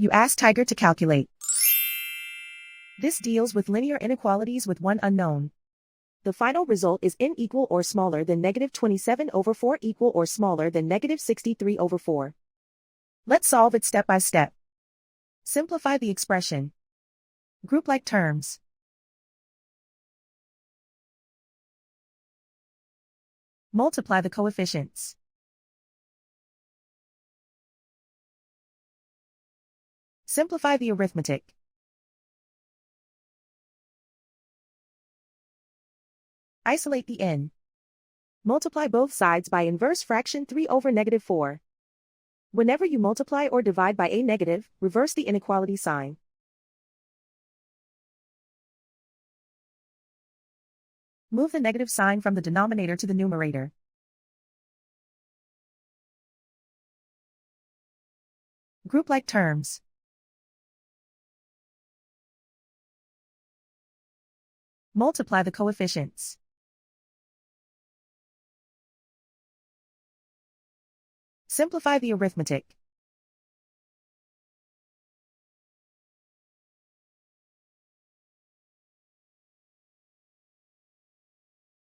You ask Tiger to calculate. This deals with linear inequalities with one unknown. The final result is n equal or smaller than -27/4 equal or smaller than -63/4. Let's solve it step by step. Simplify the expression. Group like terms. Multiply the coefficients. Simplify the arithmetic. Isolate the n. Multiply both sides by inverse fraction 3/4. Whenever you multiply or divide by a negative, reverse the inequality sign. Move the negative sign from the denominator to the numerator. Group like terms. Multiply the coefficients. Simplify the arithmetic.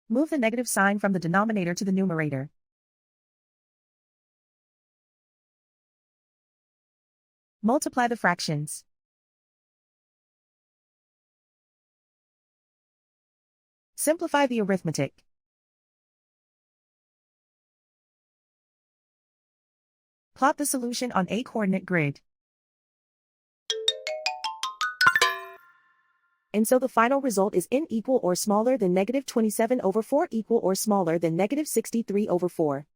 Move the negative sign from the denominator to the numerator. Multiply the fractions. Simplify the arithmetic. Plot the solution on a coordinate grid. And so the final result is n equal or smaller than -27/4 equal or smaller than -63/4.